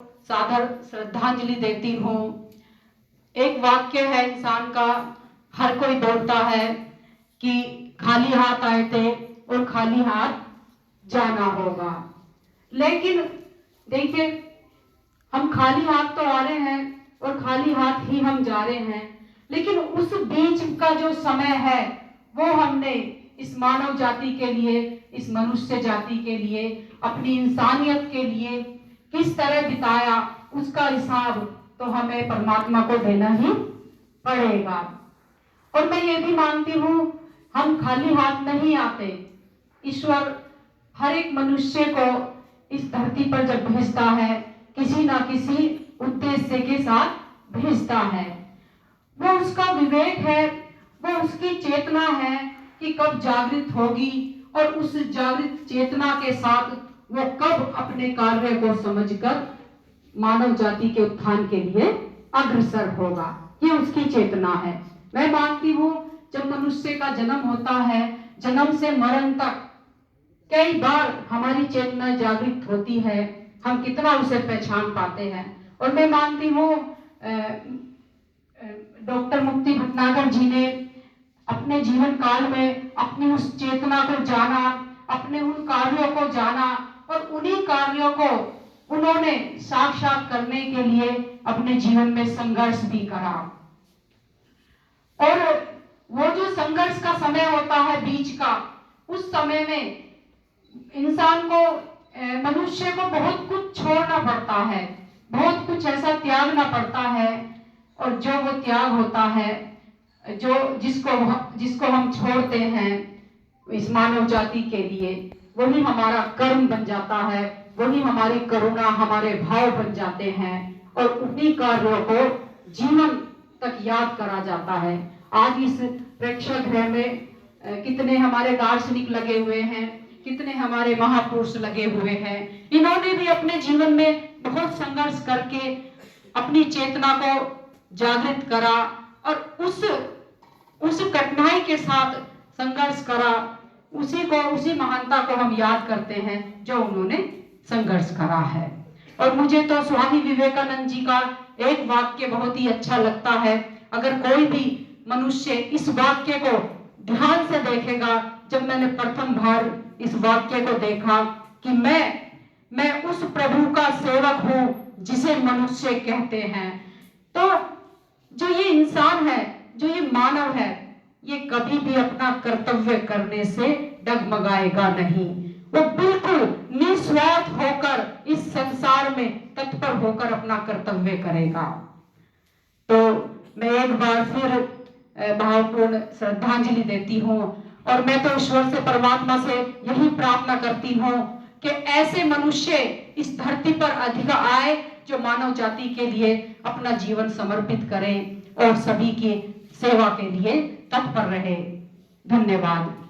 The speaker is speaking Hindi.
सादर श्रद्धांजलि देती हूँ। एक वाक्य है इंसान का, हर कोई बोलता है कि खाली हाथ आए थे और खाली हाथ जाना होगा। लेकिन देखिए, हम खाली हाथ तो आ रहे हैं और खाली हाथ ही हम जा रहे हैं, लेकिन उस बीच का जो समय है वो हमने इस मानव जाति के लिए, इस मनुष्य जाति के लिए, अपनी इंसानियत के लिए किस तरह बिताया, उसका हिसाब तो हमें परमात्मा को देना ही पड़ेगा। और मैं ये भी मानती हूँ, हम खाली हाथ नहीं आते। ईश्वर हर एक मनुष्य को इस धरती पर जब भेजता है, किसी ना किसी उद्देश्य के साथ भेजता है। वो उसका विवेक है, वो उसकी चेतना है कि कब जागृत होगी और उस जागृत चेतना के साथ वो कब अपने कार्य को समझकर मानव जाति के उत्थान के लिए अग्रसर होगा। ये उसकी चेतना है। मैं मानती हूँ, जब मनुष्य का जन्म होता है, जन्म से मरण तक कई बार हमारी चेतना जागृत होती है, हम कितना उसे पहचान पाते हैं। और मैं मानती हूँ डॉक्टर मुक्ति भटनागर जी ने अपने जीवन काल में अपनी उस चेतना को जाना, अपने उन कार्यों को जाना और उन्हीं कार्यों को उन्होंने साक्षात करने के लिए अपने जीवन में संघर्ष भी करा। और वो जो संघर्ष का समय होता है बीच का, उस समय में इंसान को, मनुष्य को बहुत कुछ छोड़ना पड़ता है, बहुत कुछ ऐसा त्यागना पड़ता है। और जो वो त्याग होता है, जो जिसको हम छोड़ते हैं इस मानव जाति के लिए, वही हमारा कर्म बन जाता है, वही हमारी करुणा, हमारे भाव बन जाते हैं और उन्हीं कार्यों को जीवन तक याद करा जाता है। आज इस प्रेक्षागृह में कितने हमारे दार्शनिक लगे हुए हैं, कितने हमारे महापुरुष लगे हुए हैं। इन्होंने भी अपने जीवन में बहुत संघर्ष करके अपनी चेतना को जागृत करा और उस कठिनाई के साथ संघर्ष करा। उसी महानता को हम याद करते हैं जो उन्होंने संघर्ष करा है। और मुझे तो स्वामी विवेकानंद जी का एक वाक्य बहुत ही अच्छा लगता है। अगर कोई भी मनुष्य इस वाक्य को ध्यान से देखेगा, जब मैंने प्रथम बार इस वाक्य को देखा कि मैं उस प्रभु का सेवक हूं जिसे मनुष्य कहते हैं, तो जो ये इंसान है, जो ये मानव है, ये कभी भी अपना कर्तव्य करने से डगमगाएगा नहीं। वो बिल्कुल निस्वार्थ होकर इस संसार में तत्पर होकर अपना कर्तव्य करेगा। तो मैं एक बार फिर भावपूर्ण श्रद्धांजलि देती हूँ और मैं तो ईश्वर से, परमात्मा से यही प्रार्थना करती हूँ कि ऐसे मनुष्य इस धरती पर अधिक आए जो मानव जाति के लिए अपना जीवन समर्पित करें और सभी की सेवा के लिए तत्पर रहे। धन्यवाद।